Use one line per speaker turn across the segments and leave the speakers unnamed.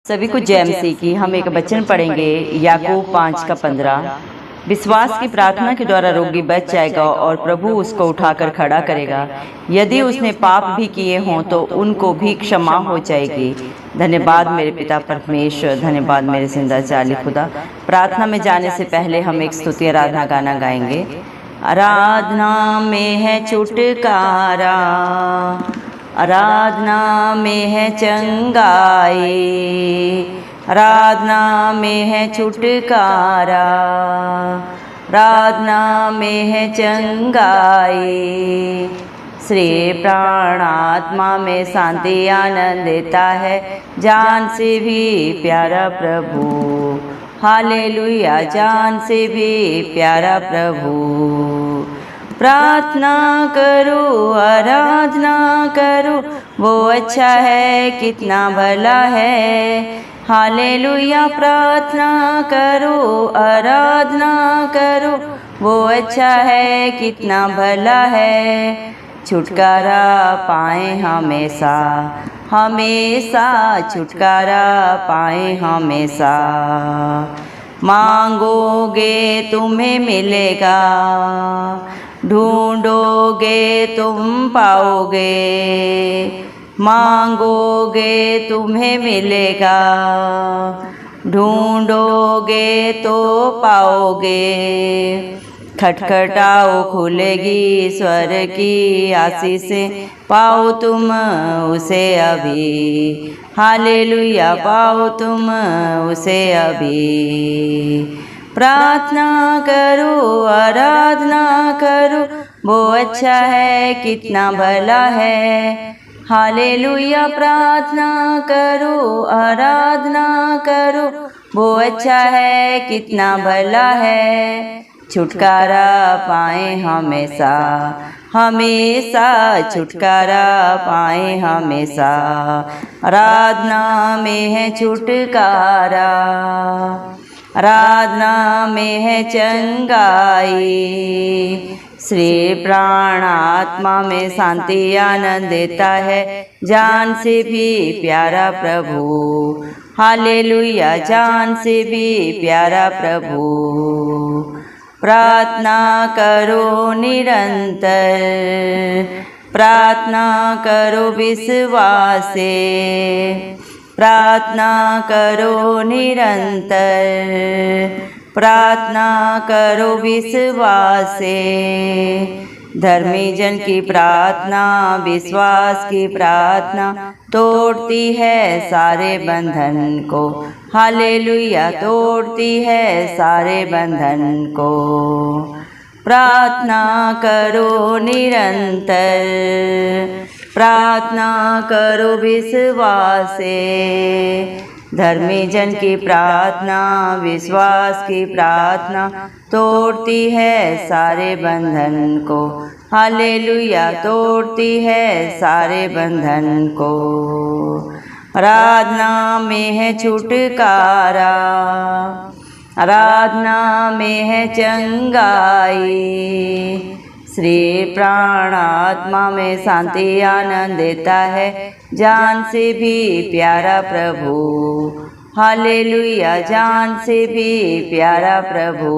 सभी को जय मसीह की। हम एक वचन पढ़ेंगे याकूब 5:15। विश्वास की प्रार्थना के द्वारा रोगी बच जाएगा और प्रभु उसको उठाकर खड़ा करेगा। यदि उसने पाप भी किए हों तो उनको भी क्षमा हो जाएगी। धन्यवाद मेरे पिता परमेश्वर, धन्यवाद मेरे जिंदा जाली खुदा। प्रार्थना में जाने से पहले हम एक स्तुति आराधना गाना गाएंगे। आराधना में है छुटकारा, आराधना में है चंगाई, आराधना में है छुटकारा, आराधना में है चंगाई। श्री प्राण आत्मा में शांति आनंद देता है, जान से भी प्यारा प्रभु। हालेलुया, जान से भी प्यारा प्रभु। प्रार्थना करो, आराधना करो, वो अच्छा है, कितना भला है। हालेलुया, प्रार्थना करो, आराधना करो, वो अच्छा है, कितना भला है। छुटकारा पाए हमेशा, हमेशा छुटकारा पाए हमेशा। मांगोगे तुम्हें मिलेगा, ढूंढोगे तुम पाओगे। मांगोगे तुम्हें मिलेगा, ढूंढोगे तो पाओगे। खटखटाओ खुलेगी स्वर की आशीषें, पाओ तुम उसे अभी। हालेलुया, पाओ तुम उसे अभी। प्रार्थना करो, आराधना करो, वो अच्छा है, कितना भला है। हालेलुया, प्रार्थना करो, आराधना करो, वो अच्छा है, कितना भला है। छुटकारा पाए हमेशा, हमेशा छुटकारा पाए हमेशा। आराधना में है छुटकारा, आराधना में है चंगाई। श्री प्राण आत्मा में शांति आनंद देता है, जान से भी प्यारा प्रभु। हालेलुया, जान से भी प्यारा प्रभु। प्रार्थना करो निरंतर, प्रार्थना करो विश्वास से। प्रार्थना करो निरंतर, प्रार्थना करो विश्वास से। धर्मी जन की प्रार्थना, विश्वास की प्रार्थना तोड़ती है सारे बंधन को। हालेलुया, तोड़ती है सारे बंधन को। प्रार्थना करो निरंतर, प्रार्थना करो विश्वास से। धर्मी जन की प्रार्थना, विश्वास की प्रार्थना तोड़ती है सारे बंधन को। हालेलुया, तोड़ती है सारे बंधन को। आराधना में है छुटकारा, आराधना में है चंगाई। श्री प्राण आत्मा में शांति आनंद देता है, जान से भी प्यारा प्रभु। हालेलुया, जान से भी प्यारा प्रभु।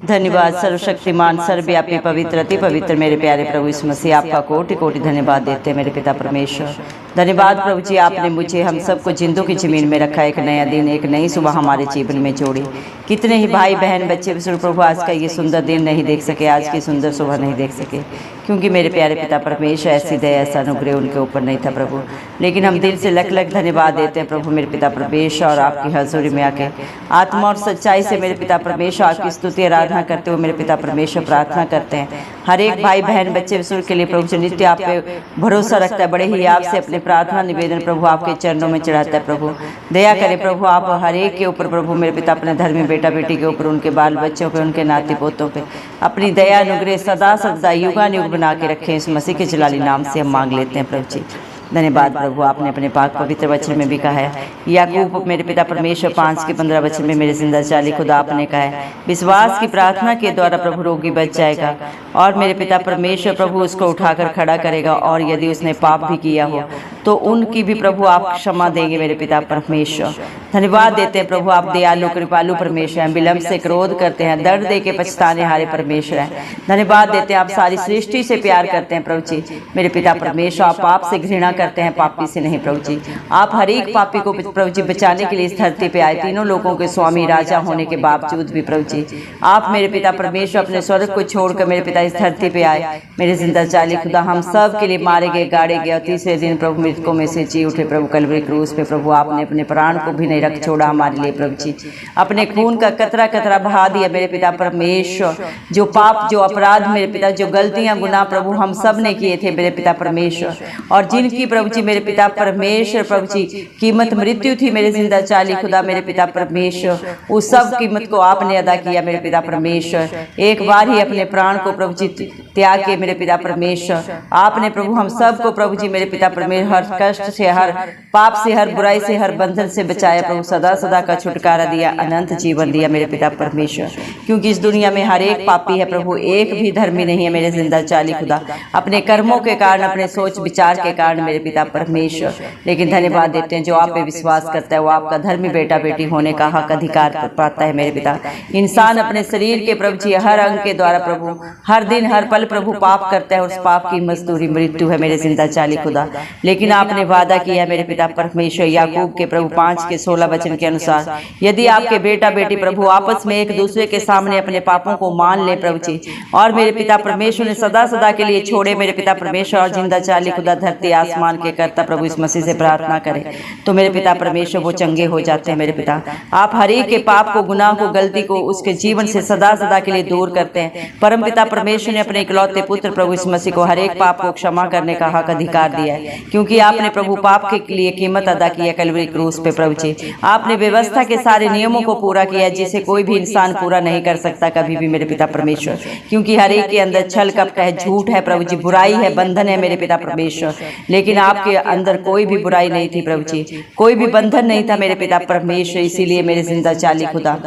धन्यवाद सर्वशक्तिमान सर्वव्यापी पवित्र अति पवित्र मेरे प्यारे प्रभु यीशु मसीह, आपका कोटि कोटि धन्यवाद देते हैं मेरे पिता परमेश्वर। धन्यवाद प्रभु जी, आपने मुझे हम सबको जिंदों की ज़मीन में रखा। एक नया दिन, एक नई सुबह हमारे जीवन में जोड़ी। कितने ही भाई बहन बच्चे विष्णु प्रभु आज का ये सुंदर दिन नहीं देख सके, आज की सुंदर सुबह नहीं देख सके, क्योंकि मेरे प्यारे पिता परमेश्वर ऐसी दया ऐसा अनुग्रह उनके ऊपर नहीं था प्रभु। लेकिन हम दिल से लख लख धन्यवाद देते हैं प्रभु मेरे पिता परमेश्वर, और आपकी हजूरी में आके आत्मा और सच्चाई से मेरे पिता परमेश्वर आपकी स्तुति आराधना करते हुए मेरे पिता परमेश्वर प्रार्थना करते हैं। हर एक भाई बहन बच्चे विष्णु के लिए प्रभु जो नित्य आप पे भरोसा रखता है, बड़े ही आपसे अपने प्रार्थना निवेदन प्रभु आपके चरणों में चढ़ाता है। प्रभु दया करें प्रभु, आप हर एक के ऊपर प्रभु मेरे पिता अपने धर्मी बेटा बेटी के ऊपर, उनके बाल बच्चों पे, उनके नाती पोतों पे अपनी दया अनुग्रह सदा सदा युगानुयुग बना के रखें। इस मसीह के जलाली नाम से हम मांग लेते हैं प्रभु जी। धन्यवाद प्रभु, आपने अपने पाक पवित्र वचन में भी कहा है, याकूब मेरे पिता परमेश्वर 5:15 वचन में मेरे जिंदा जाली खुदा आपने कहा है, विश्वास की प्रार्थना के द्वारा प्रभु रोगी बच जाएगा और मेरे पिता परमेश्वर प्रभु उसको उठाकर खड़ा करेगा, और यदि उसने पाप भी किया हो तो उनकी भी प्रभु आप क्षमा देंगे मेरे पिता परमेश्वर। धन्यवाद देते हैं प्रभु, आप दयालु कृपालु परमेश्वर हैं, विलंब से क्रोध करते हैं, दर्द दे के पछताने हारे परमेश्वर हैं। धन्यवाद देते हैं, आप सारी सृष्टि से प्यार करते हैं प्रभु जी मेरे पिता परमेश्वर। आप पाप से घृणा करते हैं, पापी से नहीं प्रभु जी। आप हर एक पापी को प्रभु जी बचाने के लिए इस धरती पे आए, तीनों लोगों के स्वामी राजा होने के बावजूद भी प्रभु जी आप मेरे पिता परमेश्वर अपने स्वर्ग को छोड़कर मेरे पिता इस धरती पे आए। मेरे जिंदा चाली खुदा हम सब के लिए मारे गए, गाड़े गए और तीसरे दिन प्रभु मृतकों में से जी उठे प्रभु कलवरी क्रूस पे। प्रभु आपने अपने प्राण को भी नहीं रख छोड़ा हमारे लिए प्रभु जी, अपने खून का कतरा कतरा बहा दिया मेरे पिता परमेश्वर। जो पाप जो अपराध मेरे पिता जो गलतियां गुनाह प्रभु हम सब ने किए थे मेरे पिता परमेश्वर, और जिनकी प्रभु जी मेरे पिता परमेश्वर प्रभु जी कीमत मृत्यु थी मेरे जिंदा चाली खुदा मेरे पिता परमेश्वर, उस सब कीमत को आपने अदा किया मेरे पिता परमेश्वर। एक बार ही अपने प्राण को प्रभु जी त्याग के मेरे पिता परमेश्वर आपने प्रभु हम सब को प्रभु जी मेरे पिता परमेश्वर हर कष्ट से, हर पाप से, हर बुराई से, हर बंधन से बचाया प्रभु, सदा सदा का छुटकारा दिया, अनंत जीवन दिया मेरे पिता परमेश्वर। क्योंकि इस दुनिया में हर एक पापी है प्रभु, एक भी धर्मी नहीं है मेरे जिंदा चाली खुदा, अपने कर्मों के कारण, अपने सोच विचार के कारण मेरे पिता परमेश्वर। लेकिन धन्यवाद देते हैं जो आप पे विश्वास करता है वो आपका धर्मी बेटा बेटी होने का हक अधिकार पाता है मेरे पिता। इंसान अपने शरीर के प्रभु जी हर अंग के द्वारा प्रभु हर दिन हर पल प्रभु पाप करता है, उस पाप की मजदूरी मृत्यु है मेरे जिंदा चाली खुदा। लेकिन आपने वादा किया मेरे पिता परमेश्वर याकूब के प्रभु 5:16 वचन के अनुसार, यदि आपके बेटा बेटी प्रभु आपस में एक दूसरे के सामने अपने पापों को मान ले प्रभु जी, और मेरे पिता परमेश्वर ने सदा सदा के लिए छोड़े मेरे पिता परमेश्वर, और जिंदा चाली खुदा धरती आसमान के करता प्रभु इस मसीह से प्रार्थना करें तो मेरे पिता परमेश्वर वो चंगे हो जाते हैं मेरे पिता। आप हर एक के पाप को, गुनाह को, गलती को उसके जीवन से सदा सदा के लिए दूर करते हैं। परम पिता परमेश्वर ने अपने इकलौते पुत्र प्रभु इस मसीह को हर एक पाप को क्षमा करने का हक अधिकार दिया है, क्योंकि आपने प्रभु पाप के लिए कीमत अदा की है कलवरी क्रूस पे प्रभु जी। आपने व्यवस्था के सारे नियमों को पूरा किया जिसे कोई भी इंसान पूरा नहीं कर सकता कभी भी मेरे पिता परमेश्वर, क्योंकि हर एक के अंदर छल कपट है, झूठ है प्रभु जी, बुराई है, बंधन है मेरे पिता परमेश्वर। लेकिन आपके अंदर कोई भी बुराई नहीं थी प्रभु जी, कोई भी बंधन नहीं था मेरे पिता परमेश्वर। इसीलिए मेरे जिंदा चाली खुदा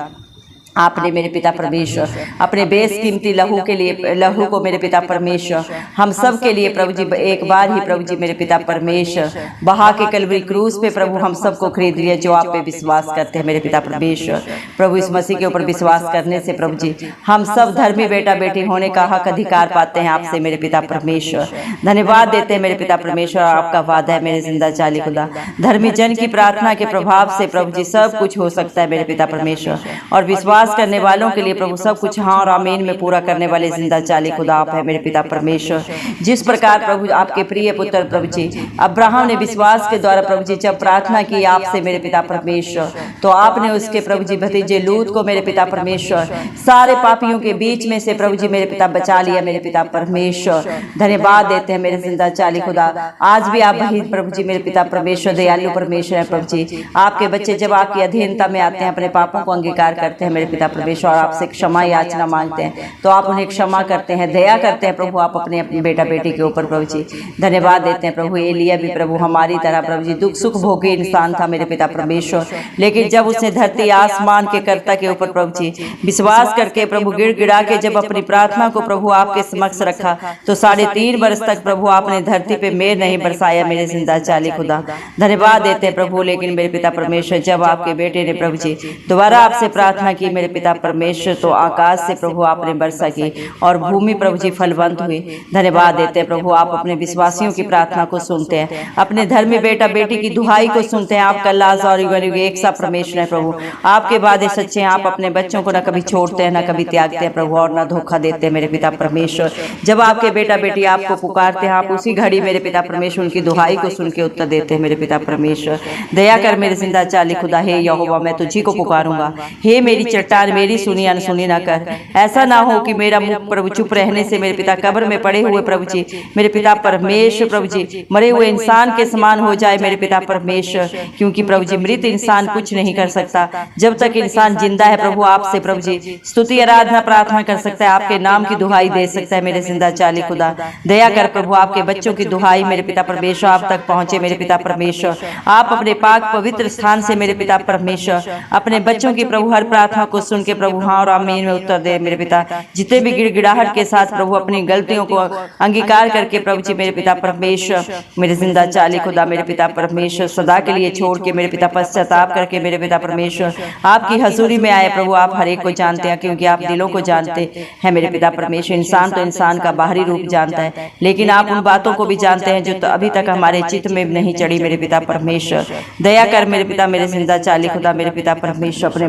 आपने मेरे पिता परमेश्वर अपने बेशकीमती लहू के लिए, लहू को मेरे पिता परमेश्वर हम सब के लिए प्रभु जी एक बार ही प्रभु जी मेरे पिता परमेश्वर बहा के कलवरी क्रूस पे प्रभु हम सबको खरीद लिया जो आप पे विश्वास करते हैं मेरे पिता परमेश्वर। प्रभु इस मसीह के ऊपर विश्वास करने से प्रभु जी हम सब धर्मी बेटा बेटी होने का हक अधिकार पाते हैं आपसे मेरे पिता परमेश्वर। धन्यवाद देते हैं मेरे पिता परमेश्वर, आपका वादा है मेरे जिंदा चाली खुदा, धर्मी जन की प्रार्थना के प्रभाव से प्रभु जी सब कुछ हो सकता है मेरे पिता परमेश्वर, और विश्वास करने वालों के लिए प्रभु सब कुछ हाँ और आमीन में पूरा करने वाले जिंदा चाली खुदा आप है मेरे पिता परमेश्वर। जिस प्रकार प्रभु आपके प्रिय पुत्र प्रभु जी अब्राहम ने विश्वास के द्वारा प्रभु जी जब प्रार्थना की आपसे मेरे पिता परमेश्वर, तो आपने उसके प्रभु जी भतीजे लूत को मेरे पिता परमेश्वर सारे पापियों के बीच में से प्रभु जी मेरे पिता बचा लिया मेरे पिता परमेश्वर। धन्यवाद देते हैं मेरे जिंदा चाली खुदा। आज भी आप वही प्रभु जी मेरे पिता परमेश्वर दयालु परमेश्वर है प्रभु जी। आपके बच्चे जब आपकी अधीनता में आते हैं, अपने पापों को अंगीकार करते हैं मेरे पिता परमेश्वर, आपसे क्षमा याचना मांगते हैं तो आप उन्हें क्षमा करते हैं, दया करते हैं प्रभु आप अपने बेटा बेटी के ऊपर प्रभु जी। धन्यवाद देते हैं प्रभु। एलिया भी प्रभु हमारी तरह प्रभु जी दुख सुख भोगी इंसान था मेरे पिता परमेश्वर, लेकिन जब उसने धरती आसमान के कर्ता के ऊपर प्रभु जी विश्वास करके प्रभु गिड़गिड़ा के जब अपनी प्रार्थना को प्रभु आपके समक्ष रखा तो 3.5 वर्ष तक प्रभु आपने धरती पे मेघ नहीं बरसाया मेरे जिंदा चाली खुदा। धन्यवाद देते हैं प्रभु। लेकिन मेरे पिता परमेश्वर जब आपके बेटे ने प्रभु जी दोबारा आपसे प्रार्थना की मेरे पिता परमेश्वर, तो आकाश से प्रभु आपने वर्षा की और भूमि प्रभु जी फलवंत हुई। धन्यवाद देते हैं प्रभु आप अपने विश्वासियों की प्रार्थना को सुनते हैं, अपने धर्मी बेटा बेटी की दुहाई को सुनते हैं। आपका लाज और एक सा परमेश्वर है प्रभु, आपके वादे सच्चे हैं। आप अपने बच्चों को न कभी छोड़ते हैं, न कभी त्यागते हैं प्रभु, और न धोखा देते हैं मेरे पिता परमेश्वर। जब आपके बेटा बेटी आपको पुकारते हैं, आप उसी घड़ी मेरे पिता परमेश्वर उनकी दुहाई को सुन के उत्तर देते हैं मेरे पिता परमेश्वर। दया कर मेरे जिंदा चाली खुदा, हे यहोवा मैं तुझी को पुकारूंगा, हे मेरी चट्टान मेरी सुनी अनसुनी ना कर। ऐसा ना हो कि मेरा मुख प्रभु चुप रहने से मेरे पिता कब्र में पड़े हुए प्रभु जी मेरे पिता परमेश्वर प्रभु जी मरे हुए इंसान के समान हो जाए मेरे पिता परमेश्वर, क्योंकि प्रभु जी मृत इंसान कुछ नहीं कर सकता। जब तक इंसान जिंदा है प्रभु आपसे प्रभु जी स्तुति आराधना प्रार्थना कर सकता है, आपके नाम की दुहाई दे सकता है मेरे जिंदा चाली खुदा। दया कर प्रभु आपके बच्चों की दुहाई मेरे पिता परमेश्वर आप तक पहुंचे मेरे पिता परमेश्वर। आप अपने पाक पवित्र स्थान से मेरे पिता परमेश्वर अपने बच्चों की प्रभु हर प्रार्थना को सुन के प्रभु हाँ और आमीन में उत्तर दे मेरे पिता। जितने भी गिड़गिड़ाहट के साथ प्रभु अपनी गलतियों को अंगीकार करके प्रभु जी मेरे पिता परमेश्वर मेरे जिंदा चाली खुदा मेरे पिता परमेश्वर सदा के लिए छोड़ के मेरे पिता पश्चाताप करके मेरे पिता परमेश्वर आपकी हजूरी में आए प्रभु। आप हर एक को जानते हैं क्योंकि आप दिलों को जानते हैं मेरे पिता परमेश्वर। इंसान तो इंसान का बाहरी रूप जानता है, लेकिन आप उन बातों को भी जानते हैं जो तो अभी तक हमारे चित्त में नहीं चढ़ी मेरे पिता परमेश्वर। दया कर मेरे पिता मेरे जिंदा चाली खुदा मेरे पिता परमेश्वर। अपने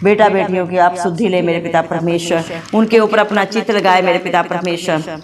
बेटा बेटियों की आप शुद्धि ले मेरे पिता परमेश्वर, उनके ऊपर अपना चित्त लगाए मेरे पिता परमेश्वर।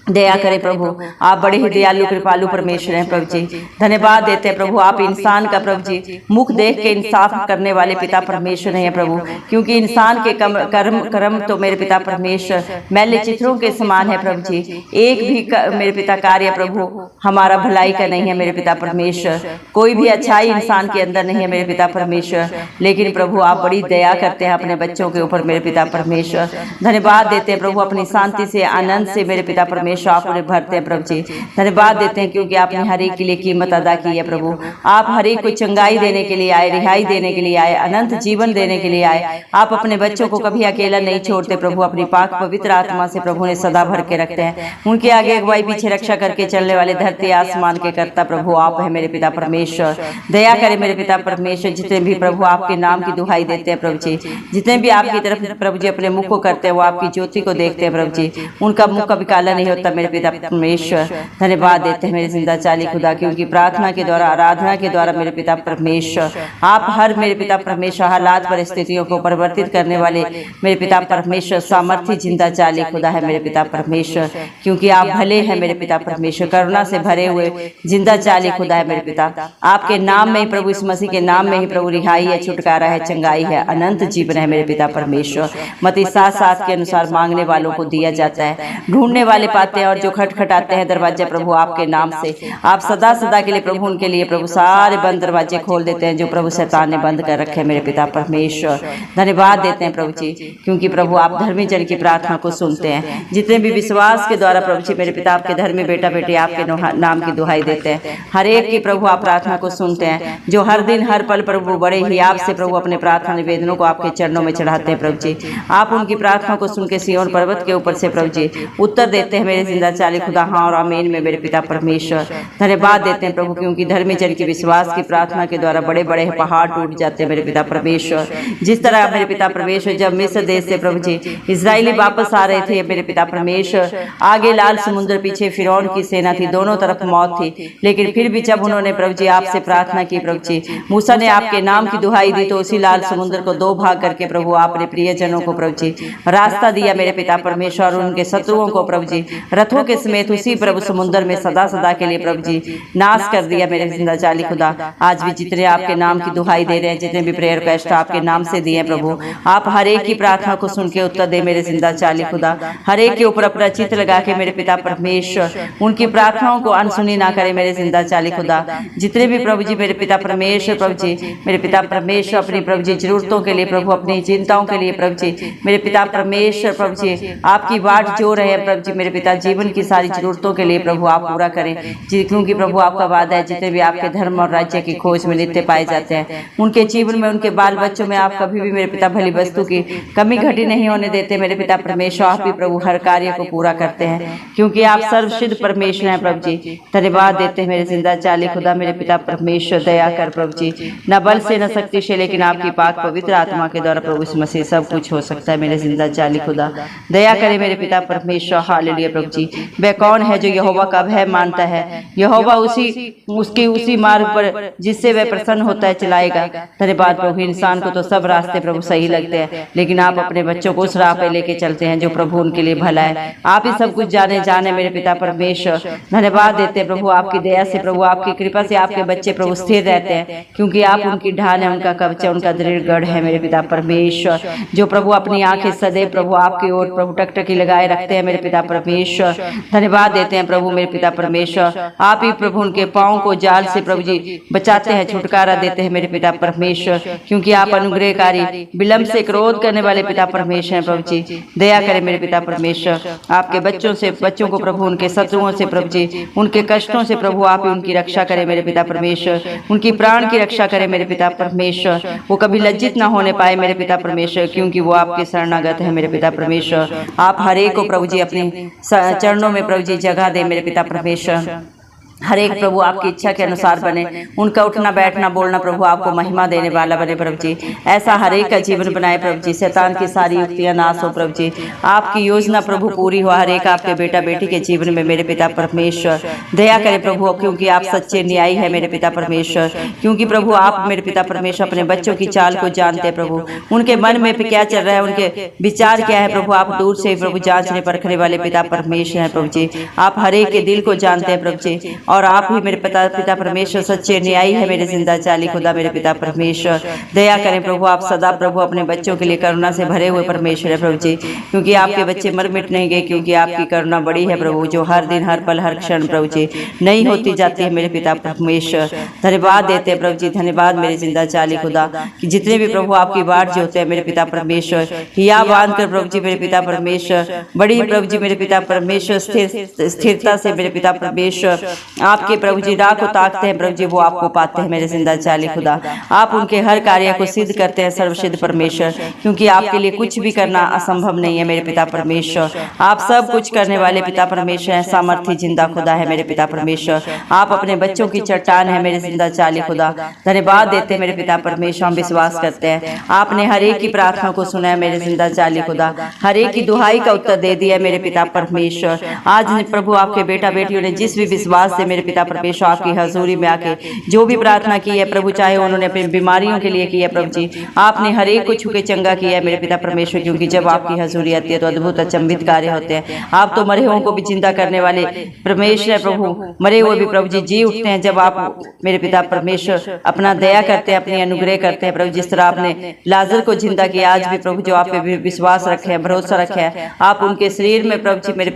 दया करें प्रभु, आप बड़े ही दयालु कृपालु परमेश्वर हैं प्रभु जी। धन्यवाद देते हैं प्रभु, आप इंसान का प्रभु जी मुख देख के इंसाफ करने वाले पिता परमेश्वर हैं प्रभु, क्योंकि इंसान के कर्म तो मेरे पिता परमेश्वर मैले चित्रों के समान है प्रभु जी। एक भी मेरे पिता कार्य प्रभु हमारा भलाई का नहीं है मेरे पिता परमेश्वर। कोई भी अच्छाई इंसान के अंदर नहीं है मेरे पिता परमेश्वर, लेकिन प्रभु आप बड़ी दया करते हैं अपने बच्चों के ऊपर मेरे पिता परमेश्वर। धन्यवाद देते हैं प्रभु, अपनी शांति से आनंद से मेरे पिता परमेश्वर आप उन्हें भरते हैं प्रभु जी। धन्यवाद देते हैं क्योंकि आपने हर एक के लिए कीमत अदा की है प्रभु। आप हर एक को चंगाई देने के लिए आए, रिहाई देने के लिए आए, अनंत जीवन देने के लिए आए। आप अपने बच्चों को कभी अकेला नहीं छोड़ते प्रभु, अपनी पाक पवित्र आत्मा से प्रभु ने सदा भर के रखते हैं। उनके आगे अगुवाई पीछे रक्षा करके चलने वाले धरती आसमान के कर्ता प्रभु आप है मेरे पिता परमेश्वर। दया करे मेरे पिता परमेश्वर, जितने भी प्रभु आपके नाम की दुहाई देते हैं प्रभु जी, जितने भी आपकी तरफ प्रभु जी अपने मुख को करते हैं वो आपकी ज्योति को देखते हैं प्रभु जी, उनका मुख कभी काला नहीं होता मेरे पिता परमेश्वर। धन्यवाद देते हैं मेरे जिंदा चाली खुदा, क्योंकि प्रार्थना के द्वारा आराधना के द्वारा मेरे पिता परमेश्वर आप हर मेरे पिता परमेश्वर हालात परिस्थितियों को परिवर्तित करने वाले मेरे पिता परमेश्वर सामर्थ्य जिंदा चाली खुदा है मेरे पिता परमेश्वर, क्योंकि आप भले हैं मेरे पिता परमेश्वर, करुणा से भरे हुए जिंदा चाली खुदा है मेरे पिता। आपके नाम में ही प्रभु इस मसीह के नाम में ही प्रभु रिहाई है, छुटकारा है, चंगाई है, अनंत जीवन है मेरे पिता परमेश्वर। मत्ती 7:7 के अनुसार मांगने वालों को दिया जाता है, ढूंढने वाले पाते हैं और जो खटखटाते हैं दरवाजे प्रभु आपके नाम से आप सदा सदा के लिए प्रभु उनके लिए प्रभु सारे बंद दरवाजे खोल देते हैं जो प्रभु शैतान ने बंद कर रखे मेरे पिता परमेश्वर। धन्यवाद देते हैं प्रभु जी, क्योंकि प्रभु आप धर्मी जन की प्रार्थना को सुनते हैं। जितने भी विश्वास के द्वारा प्रभु जी मेरे पिता आपके धर्मी बेटा बेटी आपके नाम की दुहाई देते हैं, हर एक की प्रभु आप प्रार्थना को सुनते हैं, जो हर दिन हर पल प्रभु बड़े ही आपसे प्रभु अपने प्रार्थना निवेदनों को आपके चरणों में चढ़ाते हैं प्रभु जी। आप उनकी प्रार्थना को सुन के सिय्योन पर्वत के ऊपर से प्रभु जी उत्तर देते हैं मेरे जिंदा चाली खुदा हाँ और आमीन में मेरे पिता परमेश्वर। धन्यवाद देते हैं प्रभु, क्योंकि धर्मी जन की विश्वास की प्रार्थना के द्वारा बड़े बड़े पहाड़ टूट जाते हैं मेरे पिता परमेश्वर। जिस तरह मेरे पिता परमेश्वर जब मिस्र देश से प्रभु जी इजरायली वापस आ रहे थे मेरे पिता परमेश्वर, आगे लाल समुद्र पीछे फिरौन की सेना थी, दोनों तरफ मौत थी, लेकिन फिर भी जब उन्होंने प्रभु जी आपसे प्रार्थना की प्रभु जी, मूसा ने आपके नाम की दुहाई दी तो उसी लाल समुद्र को दो भाग करके प्रभु आपने प्रियजनों को प्रभु जी रास्ता दिया मेरे पिता परमेश्वर, और उनके शत्रुओं को प्रभु जी रथों के समेत उसी प्रभु समुद्र में सदा सदा के लिए प्रभु जी नाश कर दिया मेरे जिंदा चाली खुदा। आज भी जितने आपके नाम की दुहाई दे रहे हैं, जितने भी प्रेयर रिक्वेस्ट आपके नाम से दिए प्रभु, आप हर एक की प्रार्थना को सुन के उत्तर दे मेरे जिंदा चाली खुदा। हर एक के ऊपर अपना चित्त लगा के मेरे पिता परमेश्वर उनकी प्रार्थनाओं को अनसुनी ना करे मेरे जिंदा चाली खुदा। जितने भी प्रभु जी मेरे पिता परमेश्वर प्रभु जी मेरे पिता परमेश्वर अपनी प्रभु जी जरूरतों के लिए प्रभु अपनी चिंताओं के लिए प्रभु जी मेरे पिता परमेश्वर प्रभु जी आपकी बाट जो रहे प्रभु जी मेरे पिता जीवन की सारी जरूरतों के लिए प्रभु आप पूरा करें, क्योंकि प्रभु आपका वादा है जितने भी आपके धर्म और राज्य की खोज में नित्य पाए जाते हैं उनके जीवन में उनके बाल बच्चों में आप कभी भी मेरे पिता भली वस्तु की कमी घटी नहीं होने देते मेरे पिता परमेश्वर। आप भी प्रभु हर कार्य को पूरा करते हैं क्योंकि आप सर्वसिद्ध परमेश्वर हैं प्रभु जी। धन्यवाद देते हैं मेरे जिंदा चाली खुदा मेरे पिता परमेश्वर। दया कर प्रभु जी, न बल से न शक्ति से लेकिन आपकी पाक पवित्र आत्मा के द्वारा प्रभु इस मसीह सब कुछ हो सकता है मेरे जिंदा चाली खुदा। दया करे मेरे पिता परमेश्वर। हालेलुया प्रभु जी। वह कौन है जो यहोवा का भय मानता है? यहोवा उसी मार्ग पर जिससे वह प्रसन्न होता है चलाएगा। धन्यवाद प्रभु। इंसान को तो सब रास्ते प्रभु सही लगते हैं, लेकिन आप अपने बच्चों को उस राह पे लेके चलते हैं जो प्रभु उनके लिए भला है। आप ही सब कुछ जाने मेरे पिता परमेश्वर। धन्यवाद देते हैं प्रभु, आपकी दया से प्रभु आपकी कृपा से आपके बच्चे प्रभु स्थिर रहते हैं, क्योंकि आप उनकी ढाल है, उनका कवच है, उनका दृढ़ गढ़ है मेरे पिता परमेश्वर। जो प्रभु अपनी आंखें सदैव प्रभु आपकी ओर प्रभु टकटकी लगाए रखते हैं मेरे पिता परमेश्वर। परमेश्वर। धन्यवाद देते हैं प्रभु मेरे पिता परमेश्वर, आप ही प्रभु उनके पाँव को जाल से प्रभु जी बचाते हैं, छुटकारा देते हैं मेरे पिता परमेश्वर, क्योंकि आप अनुग्रहकारी, विलंब से क्रोध करने वाले पिता परमेश्वर हैं प्रभु जी। दया करें मेरे पिता परमेश्वर, आपके बच्चों को प्रभु उनके शत्रुओं से प्रभु जी, उनके कष्टों से प्रभु आप ही उनकी रक्षा करें मेरे पिता परमेश्वर, उनकी प्राण की रक्षा करें मेरे पिता परमेश्वर। वो कभी लज्जित ना होने पाए मेरे पिता परमेश्वर, क्योंकि वो आपके शरणागत है मेरे पिता परमेश्वर। आप हर एक को प्रभु जी अपने चरणों में प्रभु जी जगह दे मेरे पिता परमेश्वर। हर एक प्रभु आपकी इच्छा के अनुसार बने, उनका उठना बैठना बोलना प्रभु आपको महिमा देने वाला बने प्रभु जी। ऐसा हर एक का जीवन बनाए प्रभु जी, शैतान की सारी युक्तियां नाश हो प्रभु जी, आपकी योजना प्रभु पूरी हो हर एक आपके बेटा बेटी के जीवन में मेरे पिता परमेश्वर। दया करें प्रभु, क्योंकि आप सच्चे न्यायी है मेरे पिता परमेश्वर, क्योंकि प्रभु आप मेरे पिता परमेश्वर अपने बच्चों की चाल को जानते हैं प्रभु, उनके मन में क्या चल रहा है, उनके विचार क्या है प्रभु, आप दूर से प्रभु जांचने परखने वाले पिता परमेश्वर हैं प्रभु जी। आप हर एक के दिल को जानते हैं प्रभु जी, और आप ही मेरे पिता परमेश्वर सच्चे न्यायी है मेरे जिंदा चाली खुदा मेरे पिता परमेश्वर। दया करें प्रभु, आप सदा प्रभु अपने बच्चों के लिए करुणा से भरे हुए परमेश्वर है प्रभु जी, क्योंकि आपके बच्चे मर मिट नहीं गए, क्योंकि आपकी करुणा बड़ी है प्रभु, जो हर दिन हर पल हर क्षण प्रभु जी नहीं होती जाती है मेरे पिता परमेश्वर। धन्यवाद देते हैं प्रभु जी, धन्यवाद मेरे जिंदा चाली खुदा, कि जितने भी प्रभु आपकी बाट जो होते हैं मेरे पिता परमेश्वर, हिया बांध कर प्रभु जी मेरे पिता परमेश्वर, बड़ी प्रभु जी मेरे पिता परमेश्वर स्थिरता से मेरे पिता परमेश्वर आपके प्रभु जी राह को ताकते हैं प्रभु जी, वो आपको पाते हैं मेरे जिंदा चाली खुदा। आप उनके हर कार्य को सिद्ध करते हैं सर्वसिद्ध परमेश्वर, क्योंकि आपके लिए कुछ भी करना असंभव नहीं है मेरे पिता परमेश्वर। आप सब कुछ करने वाले पिता परमेश्वर हैं, सामर्थी जिंदा खुदा है मेरे पिता परमेश्वर। आप अपने बच्चों की चट्टान है मेरे जिंदा चाली खुदा। धन्यवाद देते हैं मेरे पिता परमेश्वर, हम विश्वास करते हैं आपने हर एक की प्रार्थना को सुना है मेरे जिंदा चाली खुदा, हर एक की दुहाई का उत्तर दे दिया मेरे पिता परमेश्वर। आज प्रभु आपके बेटा बेटियों ने जिस भी विश्वास से मेरे पिता परमेश्वर आपकी हजूरी में आके जो भी प्रार्थना की है प्रभु, चाहे उन्होंने अपनी बीमारियों के लिए की है प्रभु जी, आपने हर एक को छुके चंगा किया है मेरे पिता परमेश्वर, क्योंकि जब आपकी हजूरी आती है तो अद्भुत अचंभित कार्य होते हैं। आप तो मरे हुओं को भी जिंदा करने वाले परमेश्वर है प्रभु, मरे हुए भी प्रभु जी उठते हैं जब आप मेरे पिता परमेश्वर अपना दया करते हैं, अपनी अनुग्रह करते हैं प्रभु। जिस तरह आपने लाजर को जिंदा किया, आज भी प्रभु जो आप पे विश्वास रखे हैं, भरोसा रखे है, आप उनके शरीर में प्रभु जी मेरे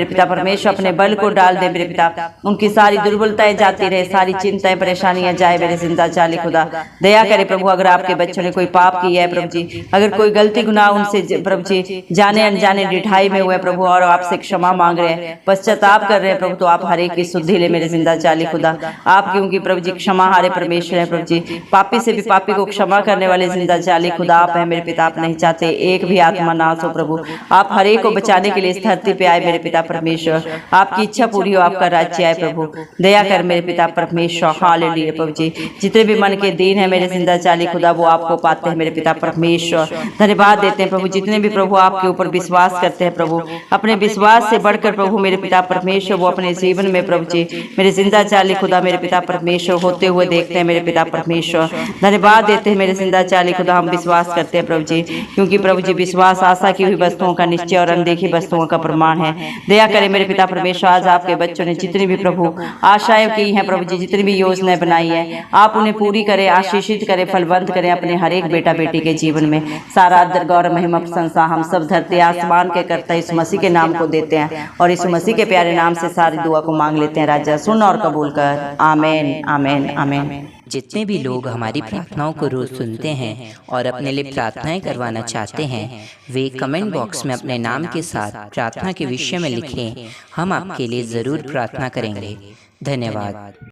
पिता परमेश्वर अपने बल को डाल दे मेरे पिता, उनकी सारी दुर्बलताएं जाती रहे, सारी चिंताएं परेशानियां जाए मेरे जिंदा चाली खुदा। दया करे प्रभु, अगर आपके बच्चों ने कोई पाप किया है प्रभु जी, अगर कोई गलती गुनाह उनसे प्रभु जी जाने अनजाने डिठाई में हुए प्रभु, और आपसे क्षमा मांग रहे हैं, पश्चाताप कर रहे हैं प्रभु, तो आप हर एक की शुद्धि ले मेरे जिंदा चाली खुदा। आप क्योंकि प्रभु जी क्षमा हारे परमेश्वर है प्रभु जी, पापी से भी पापी को क्षमा करने वाले जिंदा चाली खुदा आप है मेरे पिता। आप नहीं चाहते एक भी आत्मा नाश हो प्रभु, आप हर एक को बचाने के लिए इस धरती पे आए मेरे पिता परमेश्वर। आपकी इच्छा पूरी हो, आपका राज्य आए प्रभु। दया कर मेरे पिता परमेश्वर, हालेलुया प्रभु जी। जितने भी मन के दीन है मेरे जिंदा चाली खुदा, वो आपको पाते हैं मेरे पिता परमेश्वर। धन्यवाद देते हैं प्रभु, जितने भी प्रभु आपके ऊपर विश्वास करते हैं प्रभु, अपने विश्वास से बढ़कर प्रभु मेरे पिता परमेश्वर वो अपने जीवन में प्रभु जी मेरे जिंदा चाली खुदा मेरे पिता परमेश्वर होते हुए देखते हैं मेरे पिता परमेश्वर। धन्यवाद देते हैं मेरे जिंदा चाली खुदा, हम विश्वास करते हैं प्रभु जी, क्योंकि प्रभु जी विश्वास आशा की हुई वस्तुओं का निश्चय और अनदेखी वस्तुओं का प्रमाण है। दया करें मेरे पिता परमेश्वर, आज आपके बच्चों ने जितनी भी प्रभु आशाएं की हैं प्रभु जी, जितनी भी योजनाएं बनाई है, आप उन्हें पूरी करें, आशीषित करें, फलवंत करें अपने हर एक बेटा बेटी के जीवन में। सारा आदर गौरव महिमा प्रशंसा हम सब धरती आसमान के करता यीशु मसीह के नाम को देते हैं, और यीशु मसीह के प्यारे नाम से सारी दुआ को मांग लेते हैं। राजा सुन और कबूल कर, आमीन आमीन आमीन।
जितने भी लोग हमारी प्रार्थनाओं को रोज सुनते हैं और अपने लिए प्रार्थनाएं करवाना चाहते हैं, वे कमेंट बॉक्स में अपने नाम के साथ प्रार्थना के विषय में लिखें, हम आपके लिए ज़रूर प्रार्थना करेंगे। धन्यवाद।